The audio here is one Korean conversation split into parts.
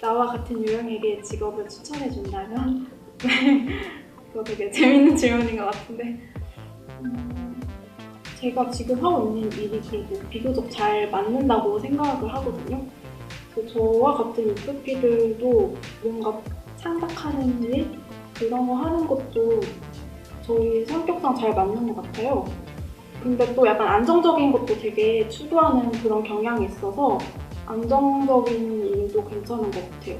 나와 같은 유형에게 직업을 추천해준다면? 그거 되게 재밌는 질문인 것 같은데 제가 지금 하고 있는 일이 그래도 비교적 잘 맞는다고 생각을 하거든요. 그래서 저와 같은 UFP들도 뭔가 창작하는 일? 그런 거 하는 것도 저희 성격상 잘 맞는 것 같아요. 근데 또 약간 안정적인 것도 되게 추구하는 그런 경향이 있어서 안정적인 일도 괜찮은 것 같아요.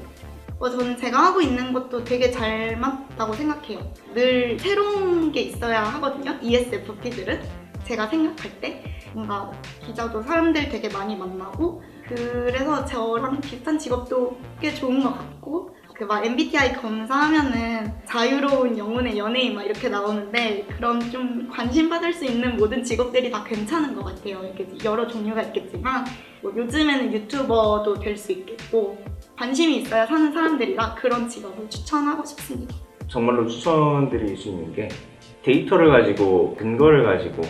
저는 제가 하고 있는 것도 되게 잘 맞다고 생각해요. 늘 새로운 게 있어야 하거든요. ESFP들은 제가 생각할 때 뭔가 기자도 사람들 되게 많이 만나고 그래서 저랑 비슷한 직업도 꽤 좋은 것 같고 그 막 MBTI 검사하면은 자유로운 영혼의 연예인 막 이렇게 나오는데 그런 좀 관심 받을 수 있는 모든 직업들이 다 괜찮은 것 같아요. 이렇게 여러 종류가 있겠지만 뭐 요즘에는 유튜버도 될 수 있겠고 관심이 있어야 사는 사람들이라 그런 직업을 추천하고 싶습니다. 정말로 추천드릴 수 있는 게 데이터를 가지고 근거를 가지고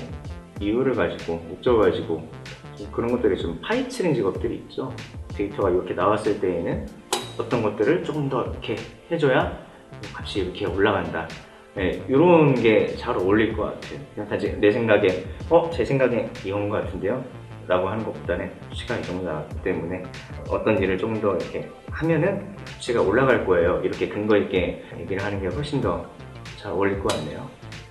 이유를 가지고 목적을 가지고 그런 것들이 좀 파헤치는 직업들이 있죠. 데이터가 이렇게 나왔을 때에는 어떤 것들을 조금 더 이렇게 해줘야 값이 이렇게 올라간다. 네, 이런 게 잘 어울릴 것 같아요. 그냥 단지 내 생각에 제 생각에 이건 것 같은데요? 라고 하는 것보다는 수치가 이 정도 나왔기 때문에 어떤 일을 좀 더 이렇게 하면은 수치가 올라갈 거예요. 이렇게 근거 있게 얘기를 하는 게 훨씬 더 잘 어울릴 것 같네요.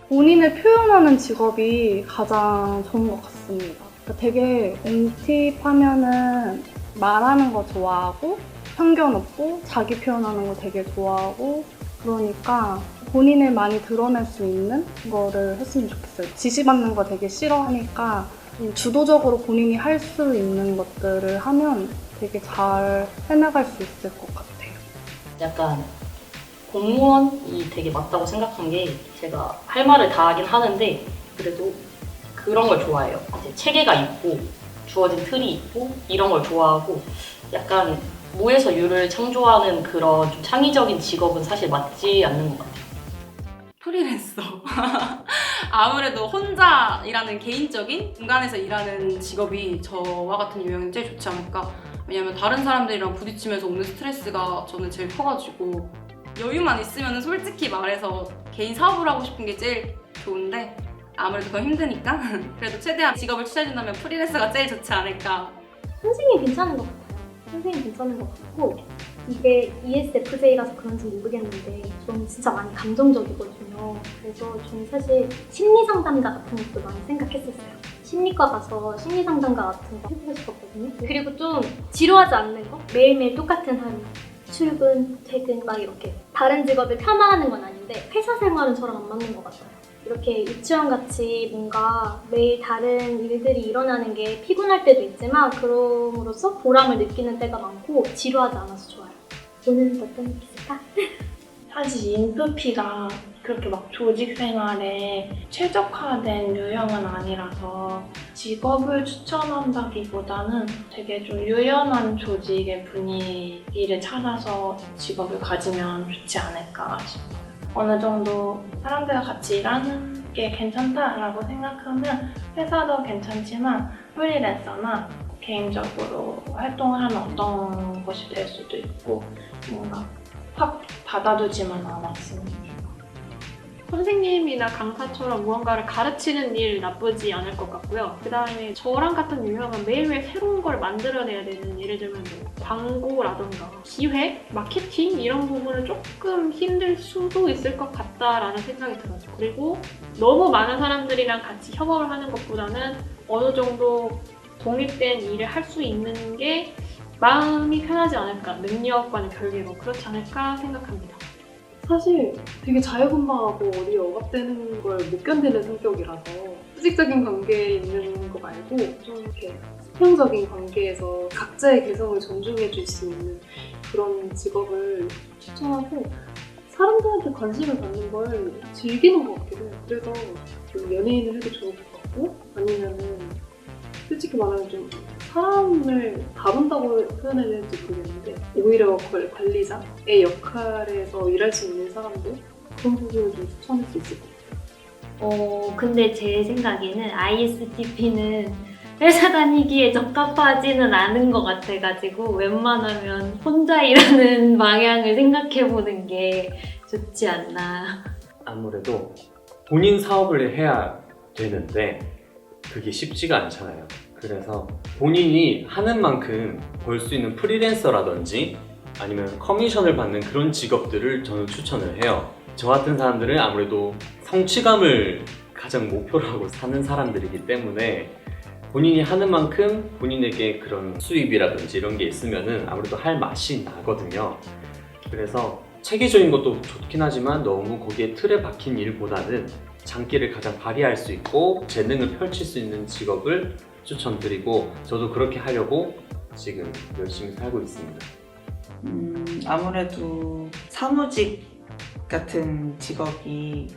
본인을 표현하는 직업이 가장 좋은 것 같습니다. 그러니까 되게 MT하면은 말하는 거 좋아하고 편견 없고 자기 표현하는 거 되게 좋아하고 그러니까 본인을 많이 드러낼 수 있는 거를 했으면 좋겠어요. 지시받는 거 되게 싫어하니까 주도적으로 본인이 할 수 있는 것들을 하면 되게 잘 해나갈 수 있을 것 같아요. 약간 공무원이 되게 맞다고 생각한 게 제가 할 말을 다 하긴 하는데 그래도 그런 걸 좋아해요. 이제 체계가 있고 주어진 틀이 있고 이런 걸 좋아하고 약간 무에서 유를 창조하는 그런 좀 창의적인 직업은 사실 맞지 않는 것 같아요. 프리랜서. 아무래도 혼자 일하는 개인적인 공간에서 일하는 직업이 저와 같은 유형이 제일 좋지 않을까. 왜냐면 다른 사람들이랑 부딪히면서 오는 스트레스가 저는 제일 커가지고 여유만 있으면 솔직히 말해서 개인 사업을 하고 싶은 게 제일 좋은데 아무래도 그건 힘드니까 그래도 최대한 직업을 추천해준다면 프리랜서가 제일 좋지 않을까. 선생님 괜찮은 것 같아요. 선생님 괜찮은 것 같고 이게 ESFJ라서 그런지 모르겠는데 저는 진짜 많이 감정적이거든요. 그래서 저는 사실 심리상담가 같은 것도 많이 생각했었어요. 심리과 가서 심리상담가 같은 거 해보고 싶었거든요. 그리고 좀 지루하지 않는 거? 매일매일 똑같은 하루. 출근, 퇴근 막 이렇게 다른 직업을 폄하하는 건 아닌데 회사 생활은 저랑 안 맞는 것 같아요. 이렇게 유치원같이 뭔가 매일 다른 일들이 일어나는 게 피곤할 때도 있지만 그럼으로써 보람을 느끼는 때가 많고 지루하지 않아서 좋아요. 오늘은 어떤 느낌일까? 사실 인프피가 그렇게 막 조직 생활에 최적화된 유형은 아니라서 직업을 추천한다기보다는 되게 좀 유연한 조직의 분위기를 찾아서 직업을 가지면 좋지 않을까 싶어요. 어느 정도 사람들과 같이 일하는 게 괜찮다라고 생각하면 회사도 괜찮지만 프리랜서나 개인적으로 활동을 하면 어떤 것이 될 수도 있고 뭔가 확 닫아두지만 않았으면 좋겠어요. 선생님이나 강사처럼 무언가를 가르치는 일 나쁘지 않을 것 같고요. 그 다음에 저랑 같은 유형은 매일매일 새로운 걸 만들어내야 되는, 예를 들면 뭐 광고라던가 기획, 마케팅 이런 부분은 조금 힘들 수도 있을 것 같다라는 생각이 들어요. 그리고 너무 많은 사람들이랑 같이 협업을 하는 것보다는 어느 정도 독립된 일을 할 수 있는 게 마음이 편하지 않을까, 능력과는 별개로 그렇지 않을까 생각합니다. 사실 되게 자유분방하고 어디에 억압되는 걸 못 견디는 성격이라서 수직적인 관계에 있는 거 말고 좀 이렇게 수평적인 관계에서 각자의 개성을 존중해 줄 수 있는 그런 직업을 추천하고 사람들한테 관심을 받는 걸 즐기는 것 같긴 해요. 그래서 좀 연예인을 해도 좋을 것 같고 아니면은 솔직히 말하면 좀 사람을 다룬다고 표현해야 되는지 모르겠는데 오히려 관리자의 역할에서 일할 수 있는 사람들 그런 부분을 좀 추천할 수 있을 것 같아요. 근데 제 생각에는 ISTP는 회사 다니기에 적합하지는 않은 것 같아가지고 웬만하면 혼자 일하는 방향을 생각해보는 게 좋지 않나. 아무래도 본인 사업을 해야 되는데 그게 쉽지가 않잖아요. 그래서 본인이 하는 만큼 벌 수 있는 프리랜서라든지 아니면 커미션을 받는 그런 직업들을 저는 추천을 해요. 저 같은 사람들은 아무래도 성취감을 가장 목표로 하고 사는 사람들이기 때문에 본인이 하는 만큼 본인에게 그런 수입이라든지 이런 게 있으면은 아무래도 할 맛이 나거든요. 그래서 체계적인 것도 좋긴 하지만 너무 거기에 틀에 박힌 일보다는 장기를 가장 발휘할 수 있고 재능을 펼칠 수 있는 직업을 추천드리고 저도 그렇게 하려고 지금 열심히 살고 있습니다. 아무래도 사무직 같은 직업이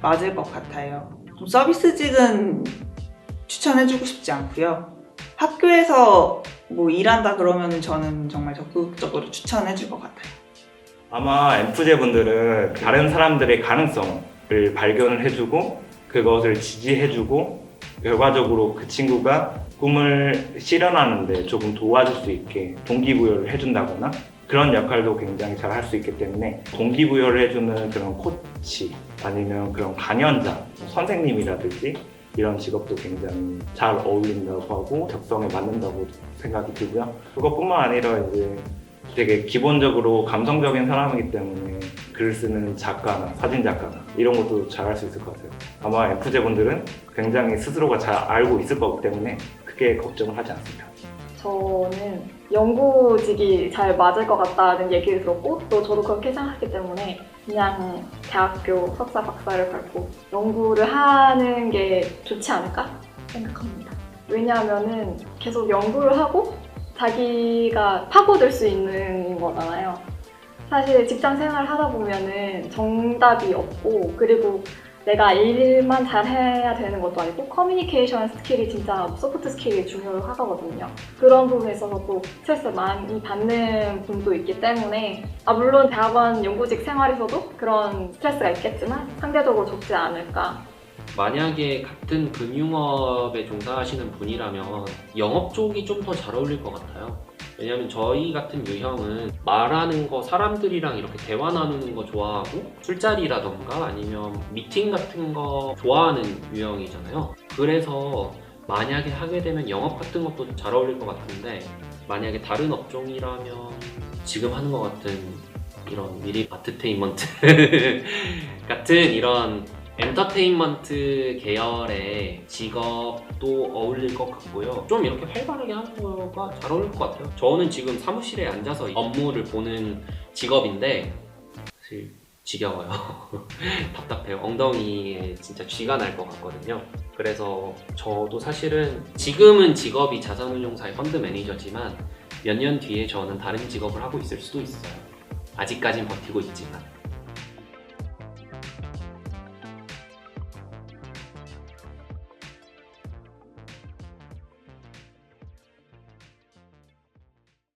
맞을 것 같아요. 좀 서비스직은 추천해주고 싶지 않고요. 학교에서 뭐 일한다 그러면 저는 정말 적극적으로 추천해줄 것 같아요. 아마 엠프제 분들은 다른 사람들의 가능성을 발견을 해주고 그것을 지지해주고 결과적으로 그 친구가 꿈을 실현하는데 조금 도와줄 수 있게 동기부여를 해준다거나 그런 역할도 굉장히 잘 할 수 있기 때문에 동기부여를 해주는 그런 코치 아니면 그런 강연자, 선생님이라든지 이런 직업도 굉장히 잘 어울린다고 하고 적성에 맞는다고 생각이 들고요. 그것뿐만 아니라 이제 되게 기본적으로 감성적인 사람이기 때문에 글 쓰는 작가나 사진 작가나 이런 것도 잘 할 수 있을 것 같아요. 아마 엠프제 분들은 굉장히 스스로가 잘 알고 있을 거기 때문에 크게 걱정을 하지 않습니다. 저는 연구직이 잘 맞을 것 같다는 얘기를 들었고 또 저도 그렇게 생각했기 때문에 그냥 대학교 석사 박사를 밟고 연구를 하는 게 좋지 않을까 생각합니다. 왜냐하면은 계속 연구를 하고 자기가 파고들 수 있는 거잖아요. 사실 직장 생활을 하다 보면은 정답이 없고 그리고 내가 일만 잘 해야 되는 것도 아니고 커뮤니케이션 스킬이 진짜 소프트 스킬이 중요하거든요. 그런 부분에 있어서 또 스트레스를 많이 받는 분도 있기 때문에 물론 대학원 연구직 생활에서도 그런 스트레스가 있겠지만 상대적으로 적지 않을까. 만약에 같은 금융업에 종사하시는 분이라면 영업 쪽이 좀 더 잘 어울릴 것 같아요. 왜냐면 저희 같은 유형은 말하는 거, 사람들이랑 이렇게 대화 나누는 거 좋아하고 술자리라던가 아니면 미팅 같은 거 좋아하는 유형이잖아요. 그래서 만약에 하게 되면 영업 같은 것도 잘 어울릴 것 같은데 만약에 다른 업종이라면 지금 하는 것 같은 이런 미리 아트테인먼트 같은 이런 엔터테인먼트 계열의 직업도 어울릴 것 같고요. 좀 이렇게 활발하게 하는 거가 잘 어울릴 것 같아요. 저는 지금 사무실에 앉아서 업무를 보는 직업인데 사실 지겨워요. 답답해요. 엉덩이에 진짜 쥐가 날 것 같거든요. 그래서 저도 사실은 지금은 직업이 자산운용사의 펀드 매니저지만 몇 년 뒤에 저는 다른 직업을 하고 있을 수도 있어요. 아직까진 버티고 있지만.